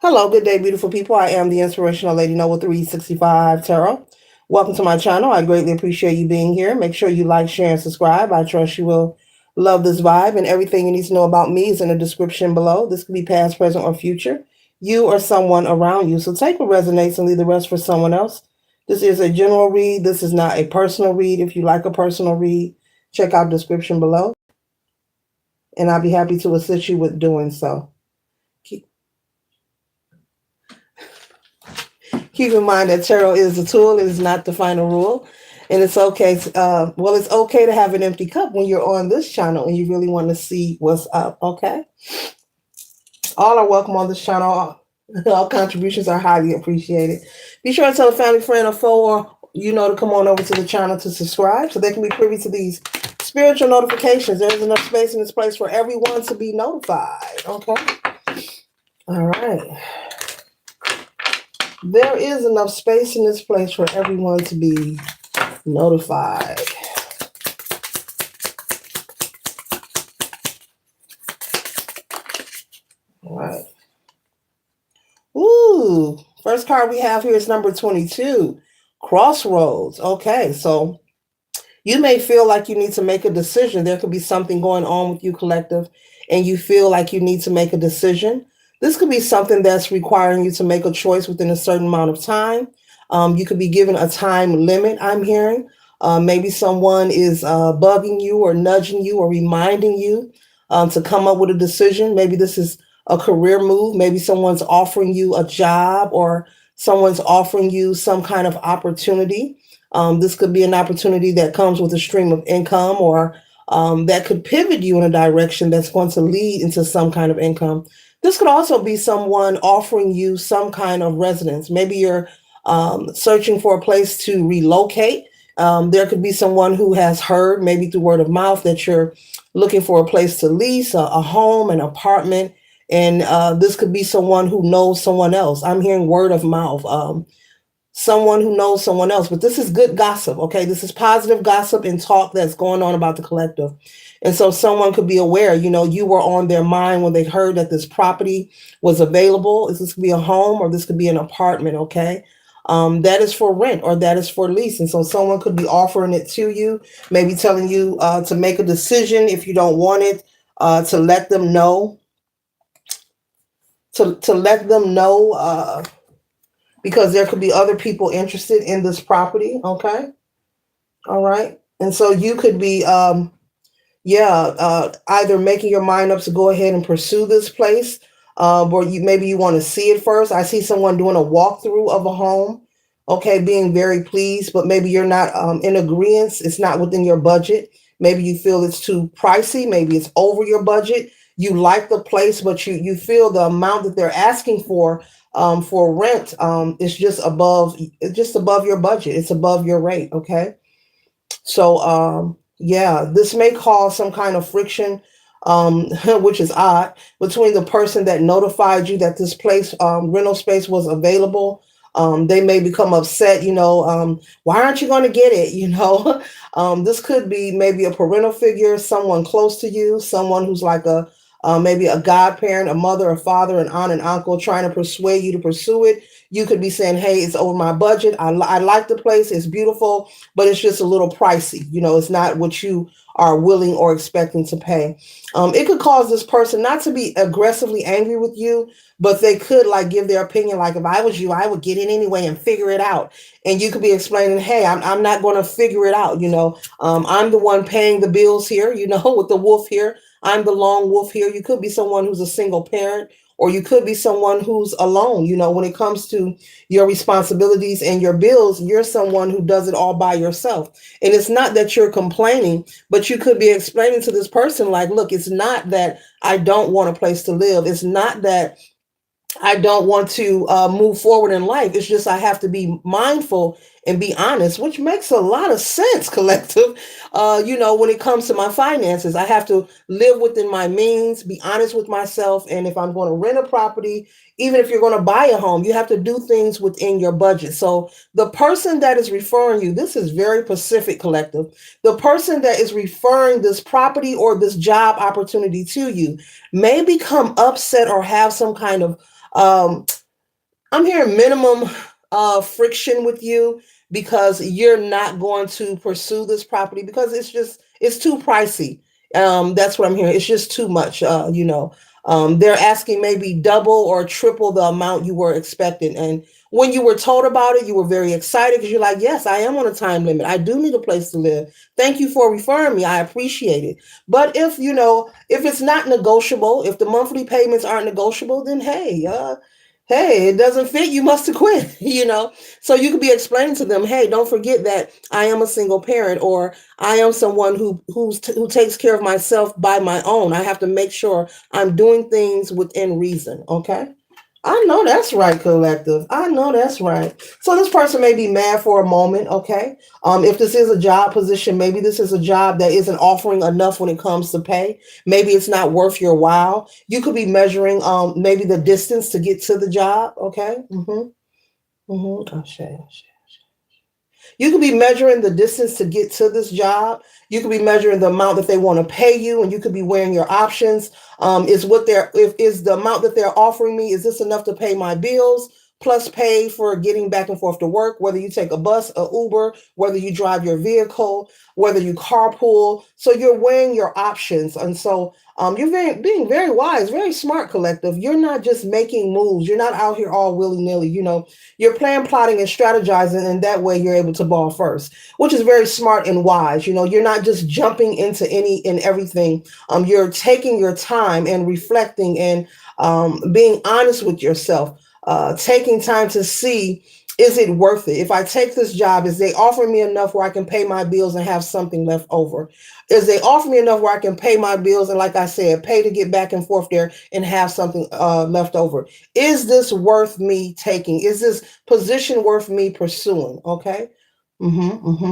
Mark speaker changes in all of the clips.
Speaker 1: Hello, good day, beautiful people. I am the Inspirational Lady Noble 365 Tarot. Welcome to my channel. I greatly appreciate you being here. Make sure you like, share, and subscribe. I trust you will love this vibe, and everything you need to know about me is in the description below. This could be past, present, or future. You or someone around you. So take what resonates and leave the rest for someone else. This is a general read. This is not a personal read. If you like a personal read, check out the description below, and I'll be happy to assist you with doing so. Keep in mind that tarot is a tool, it is not the final rule. And it's okay. It's okay to have an empty cup when you're on this channel and you really want to see what's up. Okay. All are welcome on this channel. All contributions are highly appreciated. Be sure to tell a family, friend, or foe, or to come on over to the channel to subscribe so they can be privy to these spiritual notifications. There's enough space in this place for everyone to be notified. Okay. All right. There is enough space in this place for everyone to be notified. All right. Ooh, first card we have here is number 22, Crossroads. Okay, so you may feel like you need to make a decision. There could be something going on with you, collective, and you feel like you need to make a decision. This could be something that's requiring you to make a choice within a certain amount of time. You could be given a time limit, I'm hearing. Maybe someone is bugging you or nudging you or reminding you to come up with a decision. Maybe this is a career move. Maybe someone's offering you a job or someone's offering you some kind of opportunity. This could be an opportunity that comes with a stream of income or that could pivot you in a direction that's going to lead into some kind of income. This could also be someone offering you some kind of residence. Maybe you're searching for a place to relocate. There could be someone who has heard, maybe through word of mouth, that you're looking for a place to lease, a home, an apartment. And this could be someone who knows someone else. I'm hearing word of mouth. Someone who knows someone else, but this is good gossip. Okay. This is positive gossip and talk that's going on about the collective. And so someone could be aware, you were on their mind when they heard that this property was available. This could be a home or this could be an apartment. Okay. That is for rent or that is for lease. And so someone could be offering it to you, maybe telling you to make a decision if you don't want it, to let them know, to let them know, because there could be other people interested in this property. Okay. All right. And so you could be, either making your mind up to go ahead and pursue this place, or maybe you want to see it first. I see someone doing a walkthrough of a home. Okay. Being very pleased, but maybe you're not in agreement. It's not within your budget. Maybe you feel it's too pricey. Maybe it's over your budget. You like the place, but you feel the amount that they're asking for rent is just above your budget. It's above your rate. Okay. So this may cause some kind of friction, which is odd, between the person that notified you that this place, rental space, was available. They may become upset, why aren't you going to get it? This could be maybe a parental figure, someone close to you, someone who's like maybe a godparent, a mother, a father, an aunt, and uncle trying to persuade you to pursue it. You could be saying, hey, it's over my budget. I like the place. It's beautiful, but it's just a little pricey. It's not what you are willing or expecting to pay. It could cause this person not to be aggressively angry with you, but they could give their opinion. Like, if I was you, I would get in anyway and figure it out. And you could be explaining, hey, I'm not going to figure it out. I'm the one paying the bills here, with the wolf here. I'm the lone wolf here. You could be someone who's a single parent, or you could be someone who's alone. When it comes to your responsibilities and your bills, you're someone who does it all by yourself. And it's not that you're complaining, but you could be explaining to this person, like, look, it's not that I don't want a place to live. It's not that I don't want to move forward in life. It's just I have to be mindful and be honest, which makes a lot of sense, collective. When it comes to my finances, I have to live within my means, be honest with myself. And if I'm going to rent a property, even if you're going to buy a home, you have to do things within your budget. So the person that is referring you, this is very Pacific, collective. The person that is referring this property or this job opportunity to you may become upset or have some kind of um, I'm hearing minimum friction with you because you're not going to pursue this property because it's too pricey. That's what I'm hearing. It's just too much. They're asking maybe double or triple the amount you were expecting. And when you were told about it, you were very excited because you're like, yes, I am on a time limit. I do need a place to live. Thank you for referring me. I appreciate it. But if it's not negotiable, if the monthly payments aren't negotiable, then hey, it doesn't fit, you must have quit. So you could be explaining to them, hey, don't forget that I am a single parent, or I am someone who takes care of myself by my own. I have to make sure I'm doing things within reason. Okay. I know that's right, collective. I know that's right. So this person may be mad for a moment, okay? If this is a job position, maybe this is a job that isn't offering enough when it comes to pay. Maybe it's not worth your while. You could be measuring maybe the distance to get to the job, okay? Oh, shit. You could be measuring the distance to get to this job. You could be measuring the amount that they want to pay you, and you could be weighing your options. Is the amount that they're offering me, is this enough to pay my bills plus pay for getting back and forth to work, whether you take a bus, a Uber, whether you drive your vehicle, whether you carpool. So you're weighing your options. And so being very wise, very smart, collective. You're not just making moves. You're not out here all willy-nilly. You're plan, plotting, and strategizing, and that way you're able to ball first, which is very smart and wise. You're not just jumping into any and everything. You're taking your time and reflecting and being honest with yourself, taking time to see, is it worth it? If I take this job, is they offering me enough where I can pay my bills and have something left over? Is they offer me enough where I can pay my bills and, like I said, pay to get back and forth there and have something left over? Is this worth me taking? Is this position worth me pursuing? Okay.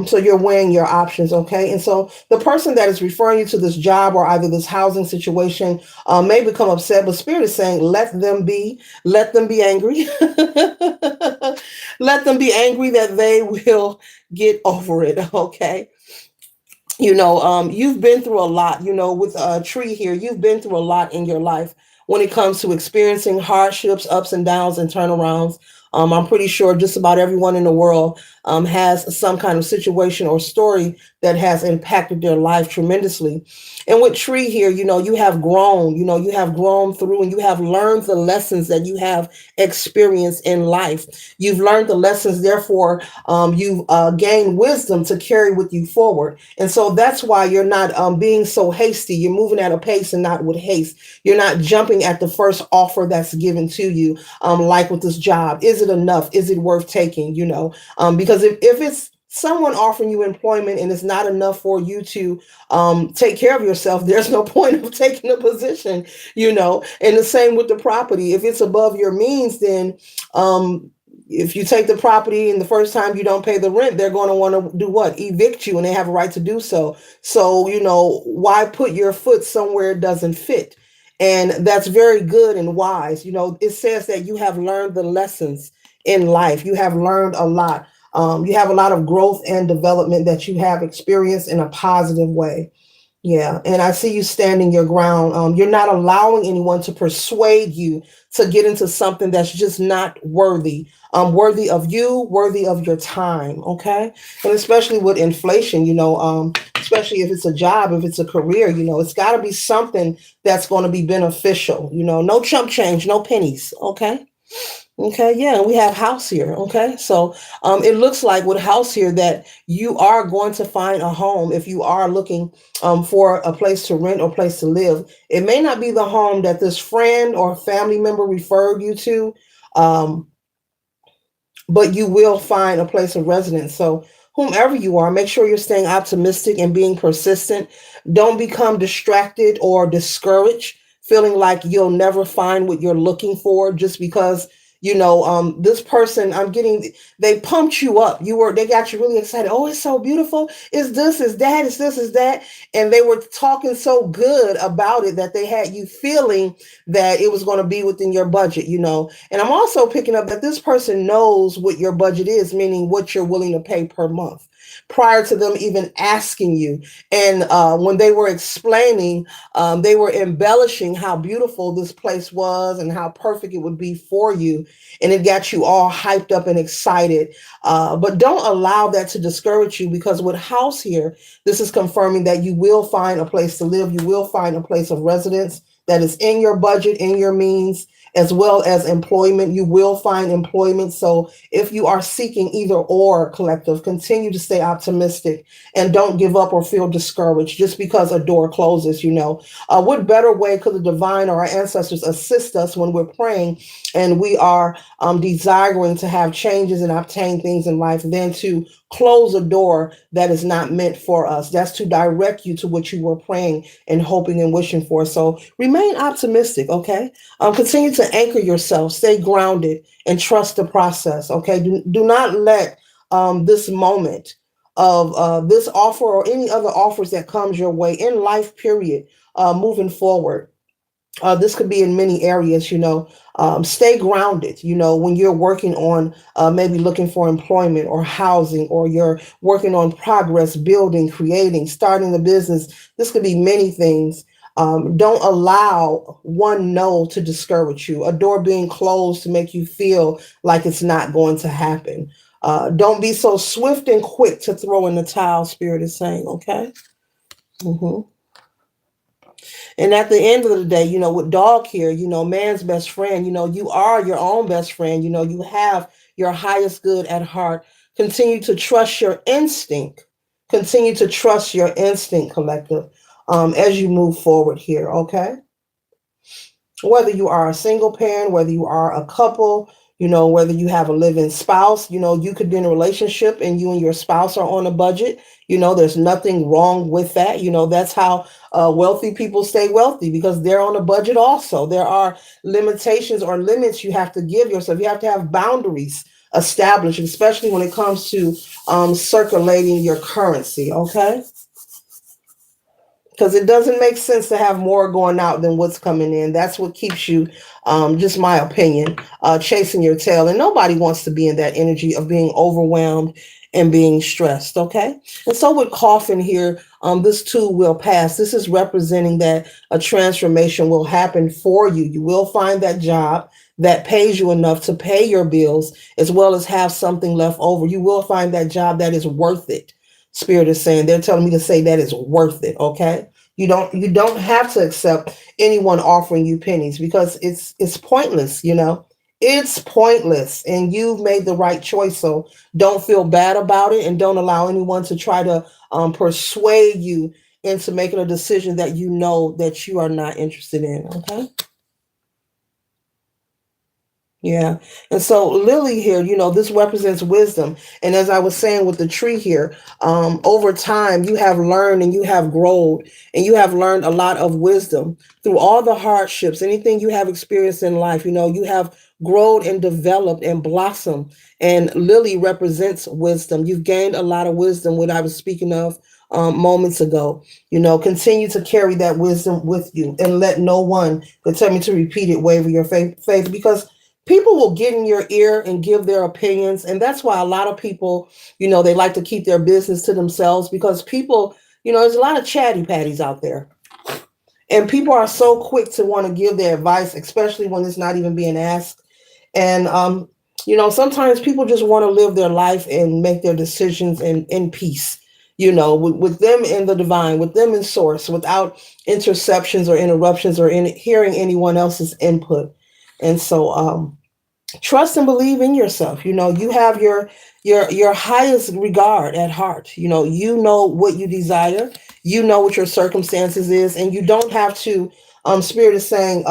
Speaker 1: So you're weighing your options, okay? And so the person that is referring you to this job or either this housing situation may become upset, but Spirit is saying, let them be angry. Let them be angry that they will get over it, okay? You've been through a lot, with a tree here, you've been through a lot in your life when it comes to experiencing hardships, ups and downs, and turnarounds. I'm pretty sure just about everyone in the world has some kind of situation or story that has impacted their life tremendously. And with Tree here, you have grown through and you have learned the lessons that you have experienced in life. You've learned the lessons, therefore, you've gained wisdom to carry with you forward. And so that's why you're not being so hasty. You're moving at a pace and not with haste. You're not jumping at the first offer that's given to you, like with this job. Is it enough? Is it worth taking? Because if it's someone offering you employment and it's not enough for you to take care of yourself, there's no point of taking a position, And the same with the property. If it's above your means, then if you take the property and the first time you don't pay the rent, they're going to want to do what? Evict you, and they have a right to do so. So, why put your foot somewhere it doesn't fit? And that's very good and wise. It says that you have learned the lessons in life. You have learned a lot. You have a lot of growth and development that you have experienced in a positive way. Yeah, and I see you standing your ground. You're not allowing anyone to persuade you to get into something that's just not worthy. Worthy of you, worthy of your time. Okay, and especially with inflation, especially if it's a job, if it's a career, it's got to be something that's going to be beneficial. No chump change, no pennies. Okay. Okay, yeah, and we have house here. Okay, so it looks like with house here that you are going to find a home if you are looking for a place to rent or place to live. It may not be the home that this friend or family member referred you to, um, but you will find a place of residence. So, whomever you are, make sure you're staying optimistic and being persistent. Don't become distracted or discouraged, feeling like you'll never find what you're looking for just because This person, they pumped you up. They got you really excited. Oh, it's so beautiful. Is this, is that, is this, is that. And they were talking so good about it that they had you feeling that it was going to be within your budget. And I'm also picking up that this person knows what your budget is, meaning what you're willing to pay per month prior to them even asking you. And when they were explaining, they were embellishing how beautiful this place was and how perfect it would be for you. And it got you all hyped up and excited. But don't allow that to discourage you, because with house here, this is confirming that you will find a place to live. You will find a place of residence that is in your budget, in your means, as well as employment. You will find employment. So if you are seeking either or, collective, continue to stay optimistic and don't give up or feel discouraged just because a door closes. What better way could the divine or our ancestors assist us when we're praying and we are desiring to have changes and obtain things in life than to close a door that is not meant for us? That's to direct you to what you were praying and hoping and wishing for. So remain optimistic, okay? Continue to anchor yourself, stay grounded, and trust the process, okay? Do not let this moment of this offer or any other offers that comes your way in life, period, moving forward. This could be in many areas. Stay grounded, when you're working on maybe looking for employment or housing, or you're working on progress, building, creating, starting a business. This could be many things. Don't allow one no to discourage you, a door being closed to make you feel like it's not going to happen. Don't be so swift and quick to throw in the towel, Spirit is saying, okay? hmm And at the end of the day, with dog here, man's best friend, you are your own best friend. You have your highest good at heart. Continue to trust your instinct. Continue to trust your instinct, collective, as you move forward here, okay? Whether you are a single parent, whether you are a couple, whether you have a living spouse, you could be in a relationship and you and your spouse are on a budget. There's nothing wrong with that. That's how wealthy people stay wealthy, because they're on a budget also. There are limitations or limits you have to give yourself. You have to have boundaries established, especially when it comes to circulating your currency, okay? Because it doesn't make sense to have more going out than what's coming in. That's what keeps you, just my opinion, chasing your tail. And nobody wants to be in that energy of being overwhelmed and being stressed. Okay. And so with coffin here, this too will pass. This is representing that a transformation will happen for you. You will find that job that pays you enough to pay your bills, as well as have something left over. You will find that job that is worth it. Spirit is saying, they're telling me to say that is worth it. Okay. You don't have to accept anyone offering you pennies, because it's pointless. It's pointless, and you've made the right choice. So don't feel bad about it, and don't allow anyone to try to persuade you into making a decision that you know that you are not interested in. Okay. Yeah. And so Lily here, this represents wisdom. And as I was saying with the tree here, over time you have learned and you have grown and you have learned a lot of wisdom through all the hardships, anything you have experienced in life. You have grown and developed and blossomed. And Lily represents wisdom. You've gained a lot of wisdom, what I was speaking of moments ago. Continue to carry that wisdom with you, and let no one that tell me to repeat it waver your faith, because people will get in your ear and give their opinions. And that's why a lot of people, they like to keep their business to themselves, because people, there's a lot of chatty patties out there. And people are so quick to want to give their advice, especially when it's not even being asked. And, sometimes people just want to live their life and make their decisions in peace, with them in the divine, with them in source, without interceptions or interruptions or hearing anyone else's input. And so, trust and believe in yourself. You have your highest regard at heart. You know what you desire. You know what your circumstances is, and you don't have to. Spirit is saying,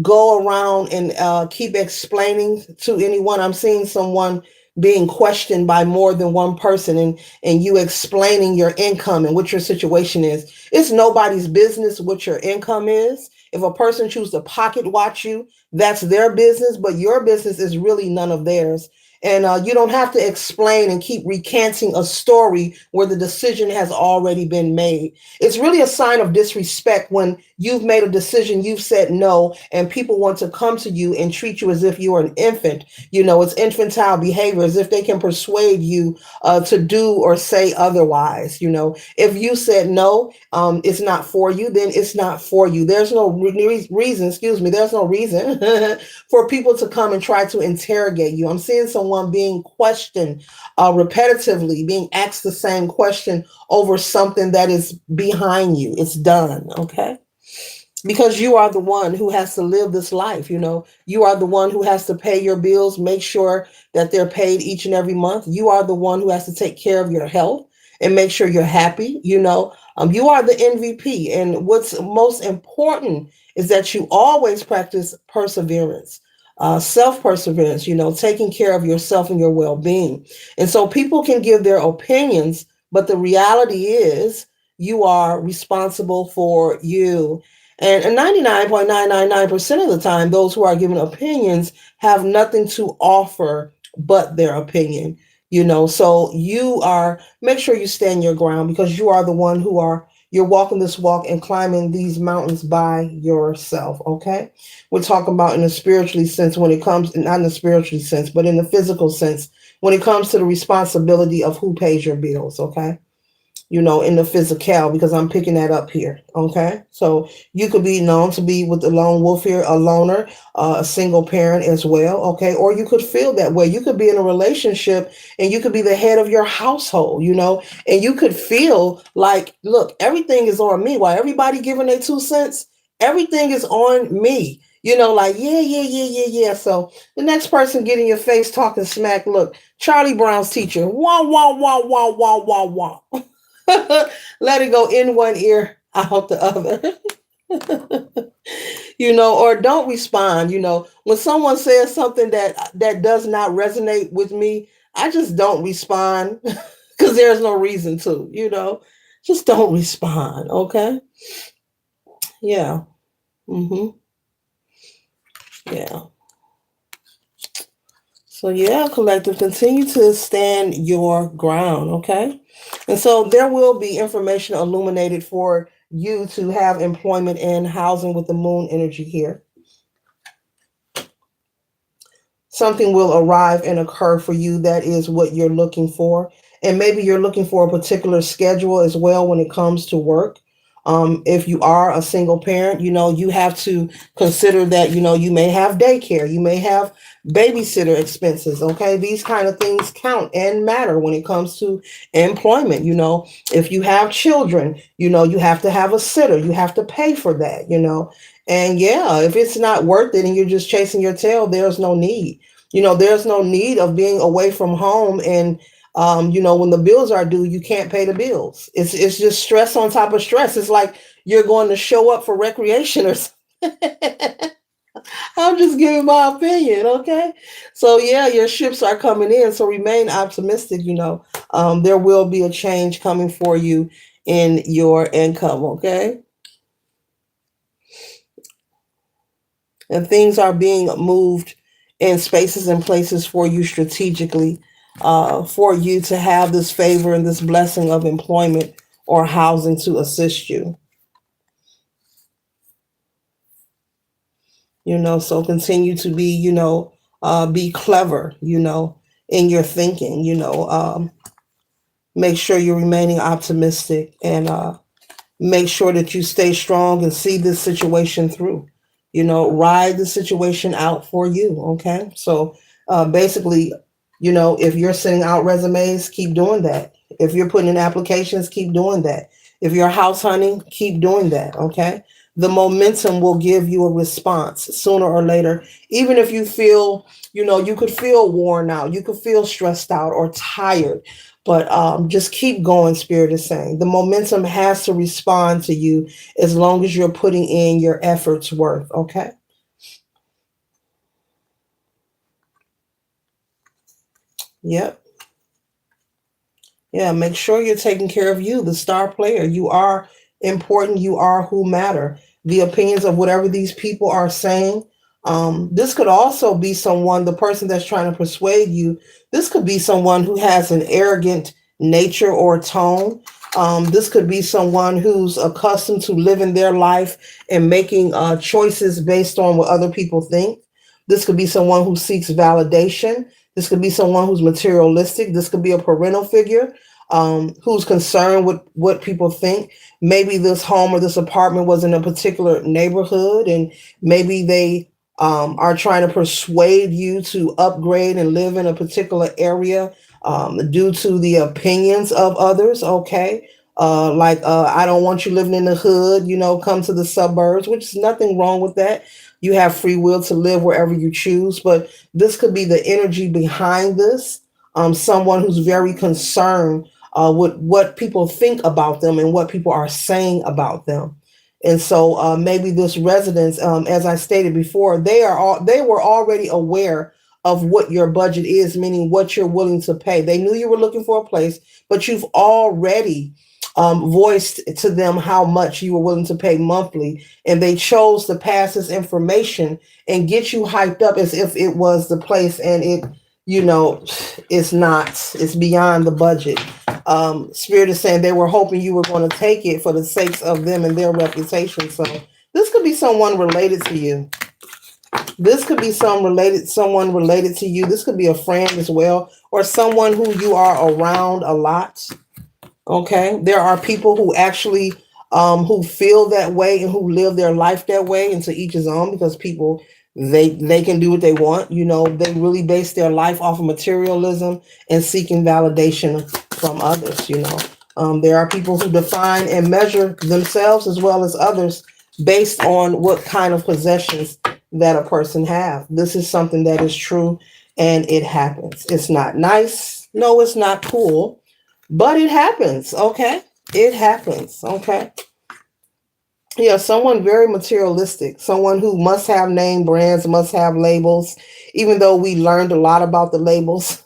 Speaker 1: go around and keep explaining to anyone. I'm seeing someone being questioned by more than one person, and you explaining your income and what your situation is. It's nobody's business what your income is. If a person chooses to pocket watch you, that's their business, but your business is really none of theirs. And you don't have to explain and keep recanting a story where the decision has already been made. It's really a sign of disrespect when you've made a decision, you've said no, and people want to come to you and treat you as if you are an infant. It's infantile behavior, as if they can persuade you to do or say otherwise. If you said no, it's not for you, then it's not for you. There's no reason, excuse me, there's no reason for people to come and try to interrogate you. I'm seeing someone being questioned repetitively, being asked the same question over something that is behind you. It's done, okay? Because you are the one who has to live this life. You are the one who has to pay your bills, make sure that they're paid each and every month. You are the one who has to take care of your health and make sure you're happy. You are the MVP, and what's most important is that you always practice perseverance, self perseverance, taking care of yourself and your well-being. And so people can give their opinions, but the reality is you are responsible for you. And 99.999% of the time, those who are giving opinions have nothing to offer but their opinion. So make sure you stand your ground, because you are the one you're walking this walk and climbing these mountains by yourself. Okay. We're talking about in a spiritually sense when it comes, not in a spiritually sense, but in the physical sense, when it comes to the responsibility of who pays your bills. Okay. In the physical, because I'm picking that up here. Okay. So you could be known to be with the lone wolf here, a loner, a single parent as well. Okay. Or you could feel that way. You could be in a relationship and you could be the head of your household, and you could feel like, look, everything is on me. While everybody giving their 2 cents, everything is on me. Like, yeah, yeah, yeah, yeah, yeah. So the next person get in your face talking smack, look, Charlie Brown's teacher, wah, wah, wah, wah, wah, wah, wah. Let it go in one ear, out the other. Or don't respond. When someone says something that does not resonate with me, I just don't respond because there's no reason to. Just don't respond. Okay. Yeah. Mm-hmm. Yeah. So yeah, collective, continue to stand your ground, okay? And so there will be information illuminated for you to have employment and housing with the moon energy here. Something will arrive and occur for you that is what you're looking for. And maybe you're looking for a particular schedule as well when it comes to work. If you are a single parent, you have to consider that, you may have daycare, you may have babysitter expenses. Okay. These kind of things count and matter when it comes to employment. If you have children, you have to have a sitter, you have to pay for that. And yeah, if it's not worth it and you're just chasing your tail, there's no need. There's no need of being away from home, and when the bills are due, you can't pay the bills. It's just stress on top of stress. It's like you're going to show up for recreation or something. I'm just giving my opinion, okay? So yeah, your ships are coming in. So remain optimistic. There will be a change coming for you in your income, okay? And things are being moved in spaces and places for you strategically, for you to have this favor and this blessing of employment or housing to assist you. So continue to be clever, in your thinking, make sure you're remaining optimistic, and make sure that you stay strong and see this situation through. Ride the situation out for you. Okay. So basically, if you're sending out resumes, keep doing that. If you're putting in applications, keep doing that. If you're house hunting, keep doing that. Okay. The momentum will give you a response sooner or later. Even if you feel, you could feel worn out, you could feel stressed out or tired, but just keep going. Spirit is saying the momentum has to respond to you as long as you're putting in your efforts worth. Okay. Yep. Yeah, make sure you're taking care of you, the star player. You are important. You are who matter. The opinions of whatever these people are saying. This could also be someone, the person that's trying to persuade you. This could be someone who has an arrogant nature or tone. This could be someone who's accustomed to living their life and making choices based on what other people think. This could be someone who seeks validation. This could be someone who's materialistic. This could be a parental figure who's concerned with what people think. Maybe this home or this apartment was in a particular neighborhood, and maybe they are trying to persuade you to upgrade and live in a particular area due to the opinions of others. Okay. I don't want you living in the hood, come to the suburbs, which is nothing wrong with that. You have free will to live wherever you choose, but this could be the energy behind this. Someone who's very concerned with what people think about them and what people are saying about them. And so maybe this residence, as I stated before, they were already aware of what your budget is, meaning what you're willing to pay. They knew you were looking for a place, but you've already voiced to them how much you were willing to pay monthly, and they chose to pass this information and get you hyped up as if it was the place, and you know, it's not. It's beyond the budget. Spirit is saying they were hoping you were going to take it for the sakes of them and their reputation. So this could be someone related to you. This could be someone related to you. This could be a friend as well, or someone who you are around a lot. Okay, there are people who actually who feel that way and who live their life that way, and to each his own, because people they can do what they want. They really base their life off of materialism and seeking validation from others. There are people who define and measure themselves as well as others based on what kind of possessions that a person have. This is something that is true, and it happens. It's not nice. No, it's not cool, but it happens. Okay, it happens. Okay. Yeah, someone very materialistic, someone who must have name brands, must have labels, even though we learned a lot about the labels.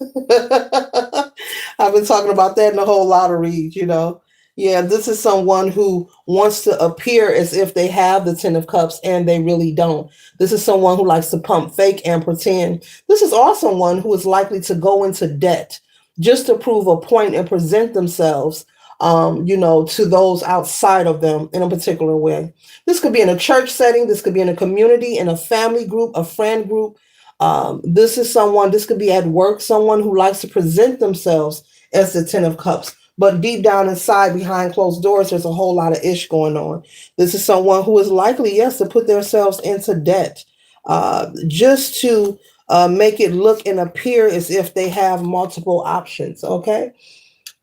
Speaker 1: I've been talking about that in a whole lot of reads. Yeah, this is someone who wants to appear as if they have the Ten of Cups and they really don't. This is someone who likes to pump fake and pretend. This is also one who is likely to go into debt just to prove a point and present themselves to those outside of them in a particular way. This could be in a church setting. This could be in a community, in a family group, a friend group. This could be at work, someone who likes to present themselves as the Ten of Cups. But deep down inside, behind closed doors, there's a whole lot of ish going on. This is someone who is likely, yes, to put themselves into debt just to make it look and appear as if they have multiple options. Okay.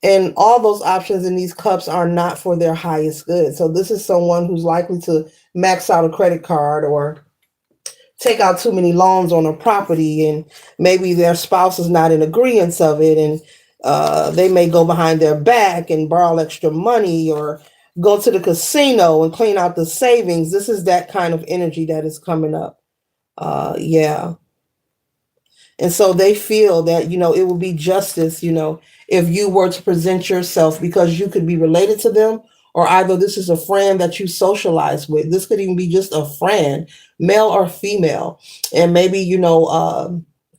Speaker 1: And all those options in these cups are not for their highest good. So this is someone who's likely to max out a credit card or take out too many loans on a property, and maybe their spouse is not in agreement of it, and they may go behind their back and borrow extra money or go to the casino and clean out the savings. This is that kind of energy that is coming up. Yeah. And so they feel that, it would be justice, if you were to present yourself, because you could be related to them, or either this is a friend that you socialize with. This could even be just a friend, male or female. And maybe,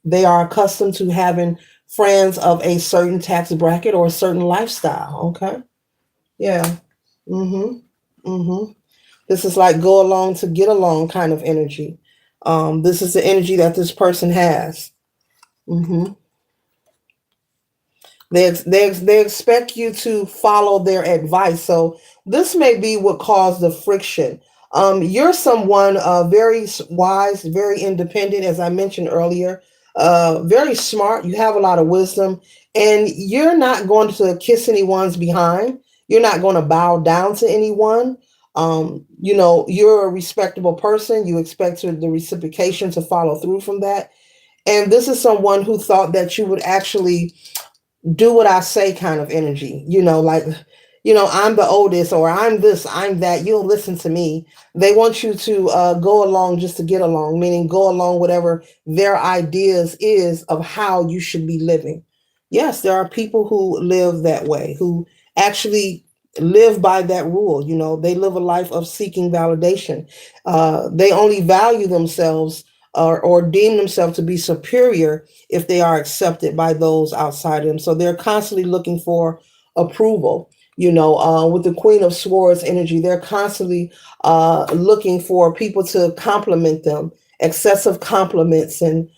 Speaker 1: they are accustomed to having friends of a certain tax bracket or a certain lifestyle. Okay. Yeah. Mm-hmm. Mm-hmm. This is like go along to get along kind of energy. This is the energy that this person has. Mm-hmm. They expect you to follow their advice. So this may be what caused the friction. You're someone very wise, very independent, as I mentioned earlier, very smart. You have a lot of wisdom, and you're not going to kiss anyone's behind. You're not going to bow down to anyone. You're a respectable person. You expect the reciprocation to follow through from that. And this is someone who thought that you would actually do what I say kind of energy, like, I'm the oldest, or I'm this, I'm that, you'll listen to me. They want you to go along just to get along, meaning go along whatever their ideas is of how you should be living. Yes, there are people who live that way, who actually live by that rule. They live a life of seeking validation. They only value themselves or deem themselves to be superior if they are accepted by those outside of them. So they're constantly looking for approval. With the Queen of Swords energy, they're constantly looking for people to compliment them, excessive compliments, and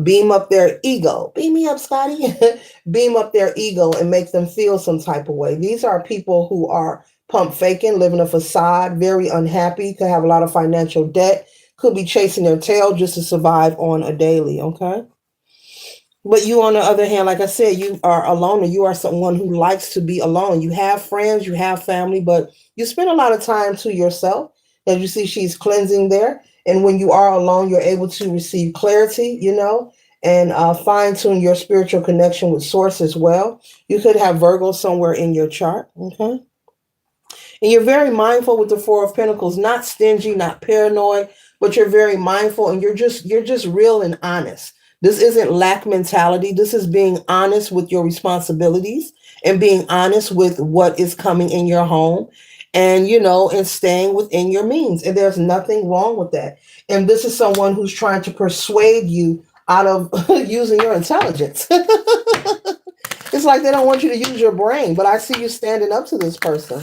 Speaker 1: beam up their ego. Beam me up, Scotty. Beam up their ego and make them feel some type of way. These are people who are pump faking, living a facade, very unhappy, could have a lot of financial debt, could be chasing their tail just to survive on a daily. Okay. But you, on the other hand, like I said, you are a loner. You are someone who likes to be alone. You have friends, you have family, but you spend a lot of time to yourself. As you see, she's cleansing there. And when you are alone, you're able to receive clarity, and fine tune your spiritual connection with Source as well. You could have Virgo somewhere in your chart. Okay. And you're very mindful with the Four of Pentacles, not stingy, not paranoid, but you're very mindful and you're just real and honest. This isn't lack mentality. This is being honest with your responsibilities and being honest with what is coming in your home and and staying within your means. And there's nothing wrong with that. And this is someone who's trying to persuade you out of using your intelligence. It's like they don't want you to use your brain, but I see you standing up to this person.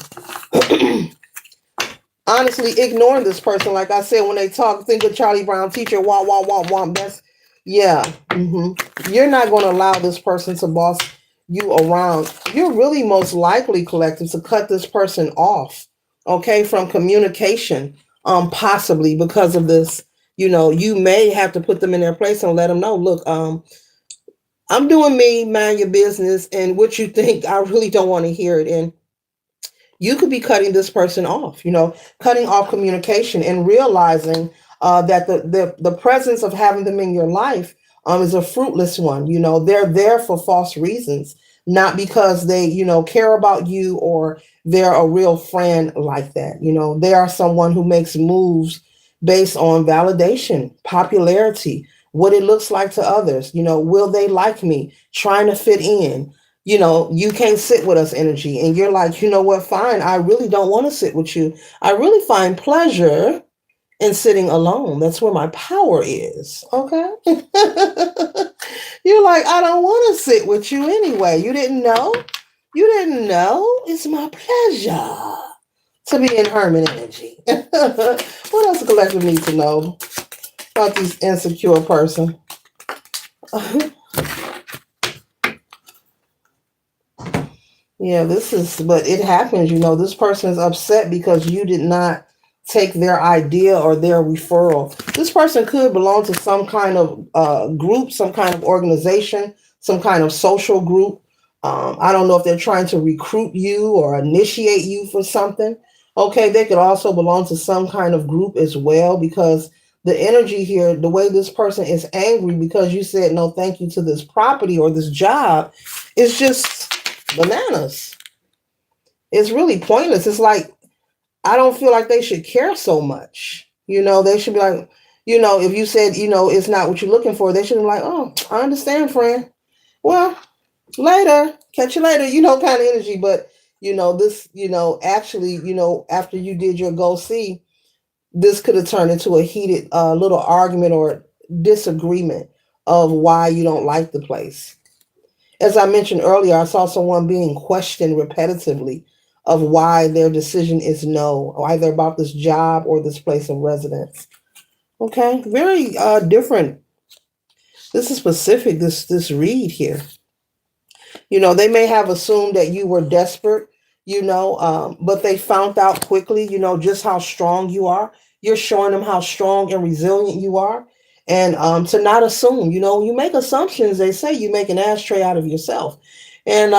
Speaker 1: Honestly, ignoring this person, like I said, when they talk, think of Charlie Brown teacher, wah, wah, wah, wah. That's, yeah. You're not going to allow this person to boss you around. You're really most likely, collective, to cut this person off, okay, from communication, possibly because of this. You may have to put them in their place and let them know, look, I'm doing me, mind your business, and what you think, I really don't want to hear it. And you could be cutting this person off, cutting off communication and realizing that the presence of having them in your life is a fruitless one. They're there for false reasons, not because they, care about you or they're a real friend like that. They are someone who makes moves based on validation, popularity, what it looks like to others. Will they like me? Trying to fit in. You can't sit with us energy. And you're like, you know what, fine. I really don't want to sit with you. I really find pleasure in sitting alone. That's where my power is. Okay. You're like, I don't want to sit with you anyway. You didn't know? You didn't know? It's my pleasure to be in Herman energy. What else the collective needs to know about these insecure person? Yeah, but it happens, this person is upset because you did not take their idea or their referral. This person could belong to some kind of group, some kind of organization, some kind of social group. I don't know if they're trying to recruit you or initiate you for something. Okay, they could also belong to some kind of group as well because the energy here, the way this person is angry because you said no thank you to this property or this job, is just bananas. It's really pointless. It's like I don't feel like they should care so much. They should be like, if you said, it's not what you're looking for, they should be like, oh, I understand, friend. Well, later, catch you later, kind of energy. But this, actually, after you did your go see, this could have turned into a heated little argument or disagreement of why you don't like the place. As I mentioned earlier, I saw someone being questioned repetitively of why their decision is no, either about this job or this place of residence. Okay, very different. This is specific. This read here. They may have assumed that you were desperate. But they found out quickly. Just how strong you are. You're showing them how strong and resilient you are. And to not assume, you make assumptions. They say you make an ashtray out of yourself. And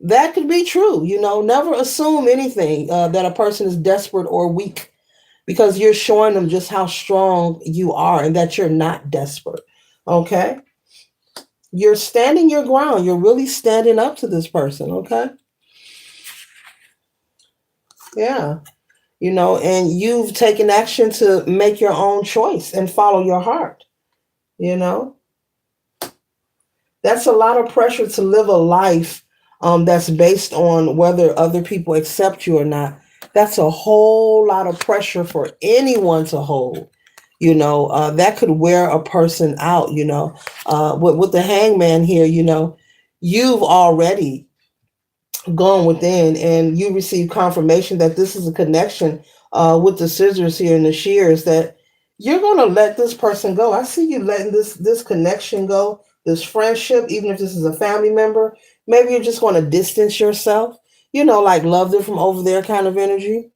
Speaker 1: that could be true. Never assume anything that a person is desperate or weak because you're showing them just how strong you are and that you're not desperate. Okay. You're standing your ground. You're really standing up to this person. Okay. Yeah. And you've taken action to make your own choice and follow your heart. You know, That's a lot of pressure to live a life that's based on whether other people accept you or not. That's a whole lot of pressure for anyone to hold. That could wear a person out. With the hangman here, you've already gone within and you receive confirmation that this is a connection with the scissors here and the shears, that you're going to let this person go. I see you letting this connection go, this friendship, even if this is a family member. Maybe you're just going to distance yourself, like love them from over there kind of energy,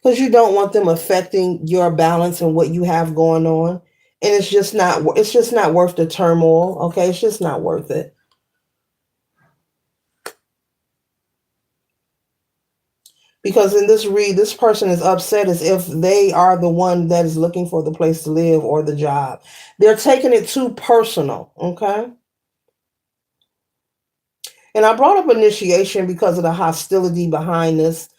Speaker 1: because you don't want them affecting your balance and what you have going on. And it's just not worth the turmoil. Okay, it's just not worth it. Because in this read, this person is upset as if they are the one that is looking for the place to live or the job. They're taking it too personal. Okay. And I brought up initiation because of the hostility behind this.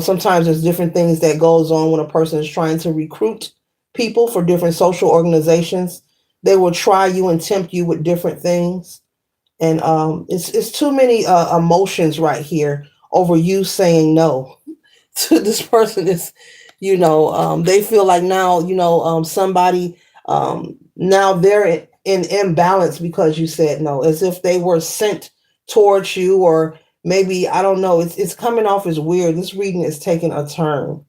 Speaker 1: Sometimes there's different things that goes on when a person is trying to recruit people for different social organizations. They will try you and tempt you with different things. And it's too many emotions right here over you saying no to this person. Is they feel like now somebody, now they're in imbalance because you said no, as if they were sent towards you, or maybe I don't know, it's coming off as weird. This reading is taking a turn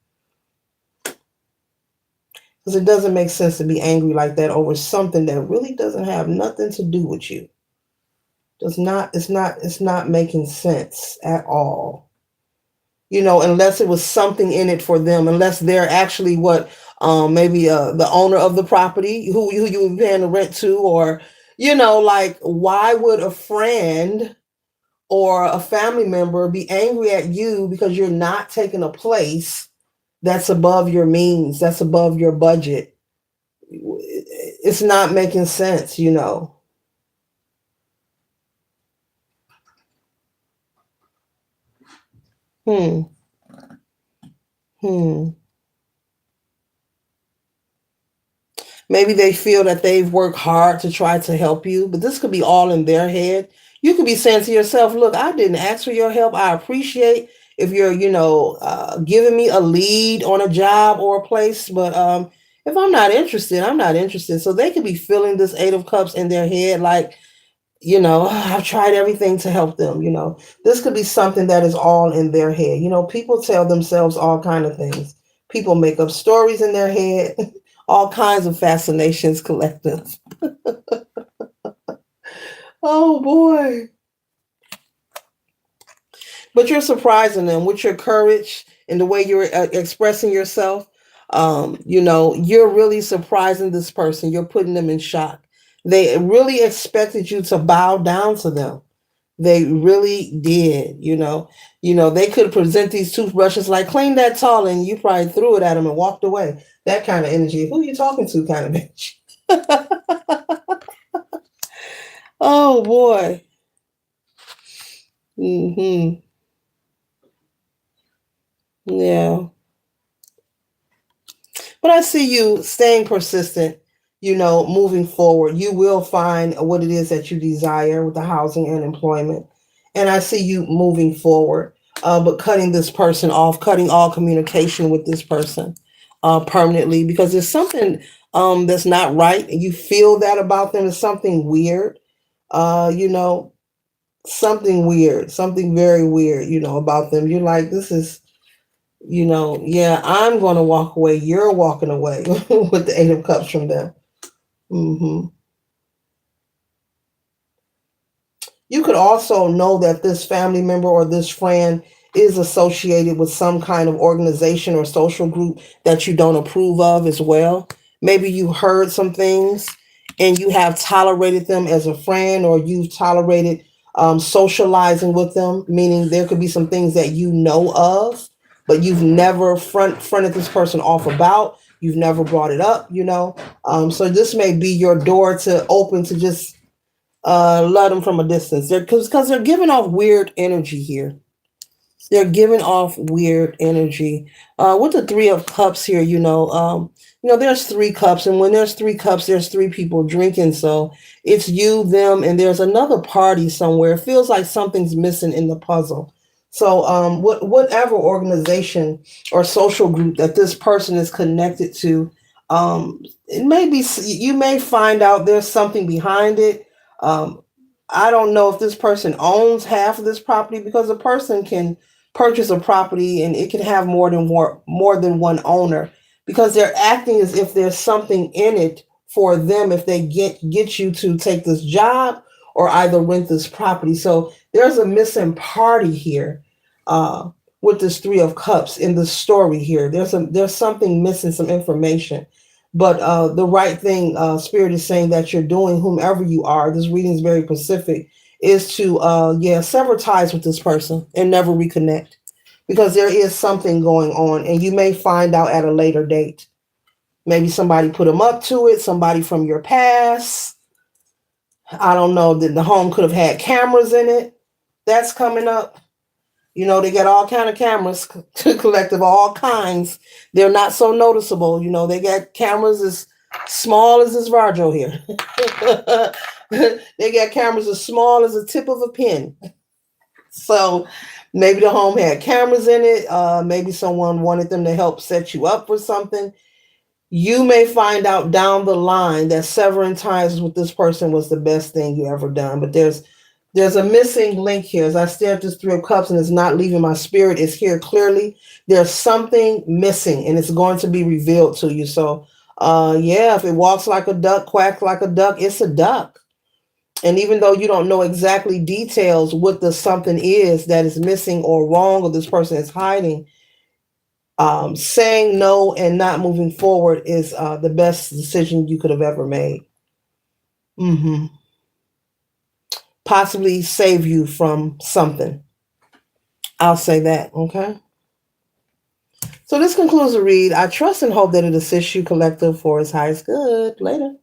Speaker 1: because it doesn't make sense to be angry like that over something that really doesn't have nothing to do with you. Does not It's not making sense at all. Unless it was something in it for them, unless they're actually what, maybe the owner of the property who you were paying the rent to, or like, why would a friend or a family member be angry at you because you're not taking a place that's above your means, that's above your budget? It's not making sense. Hmm. Hmm. Maybe they feel that they've worked hard to try to help you, but this could be all in their head. You could be saying to yourself, look, I didn't ask for your help. I appreciate if you're, giving me a lead on a job or a place, but if I'm not interested, I'm not interested. So they could be feeling this Eight of Cups in their head, like, I've tried everything to help them. This could be something that is all in their head. People tell themselves all kind of things. People make up stories in their head, all kinds of fascinations collective. Oh boy. But you're surprising them with your courage and the way you're expressing yourself. You're really surprising this person. You're putting them in shock. They really expected you to bow down to them. They really did. They could present these toothbrushes like, clean that tall, and you probably threw it at them and walked away. That kind of energy. Who are you talking to kind of bitch? Oh boy. Hmm. Yeah. But I see you staying persistent, moving forward. You will find what it is that you desire with the housing and employment. And I see you moving forward, but cutting this person off, cutting all communication with this person permanently, because there's something that's not right. And you feel that about them. Is something weird, uh, you know, something weird, something very weird, about them. You're like, this is, yeah, I'm going to walk away. You're walking away with the Eight of Cups from them. Hmm. You could also know that this family member or this friend is associated with some kind of organization or social group that you don't approve of as well. Maybe you heard some things and you have tolerated them as a friend, or you've tolerated socializing with them, meaning there could be some things that you know of, but you've never fronted this person off about. You've never brought it up. So this may be your door to open to just love them from a distance. Because they're giving off weird energy here. They're giving off weird energy. With the Three of Cups here, there's three cups, and when there's three cups, there's three people drinking. So it's you, them, and there's another party somewhere. It feels like something's missing in the puzzle. So, whatever organization or social group that this person is connected to, it may be you may find out there's something behind it. Um, I don't know if this person owns half of this property because a person can purchase a property and it can have more than one owner because they're acting as if there's something in it for them if they get you to take this job or either rent this property. So there's a missing party here uh, with this Three of Cups in the story here. There's something missing, some information. But the right thing, Spirit is saying that you're doing, whomever you are, this reading is very specific, is to, sever ties with this person and never reconnect because there is something going on and you may find out at a later date. Maybe somebody put them up to it, somebody from your past. I don't know, that the home could have had cameras in it. That's coming up. They got all kind of cameras, collective, all kinds. They're not so noticeable. They got cameras as small as this Varjo here. They got cameras as small as the tip of a pin. So maybe the home had cameras in it. Maybe someone wanted them to help set you up for something. You may find out down the line that severing ties with this person was the best thing you ever done. But there's a missing link here. As I stare at this Three of Cups and it's not leaving my spirit, it's here clearly. There's something missing and it's going to be revealed to you. So, if it walks like a duck, quacks like a duck, it's a duck. And even though you don't know exactly details what the something is that is missing or wrong or this person is hiding, saying no and not moving forward is the best decision you could have ever made. Mm-hmm. Possibly save you from something. I'll say that, okay? So this concludes the read. I trust and hope that it assists you, collective, for its highest good. Later.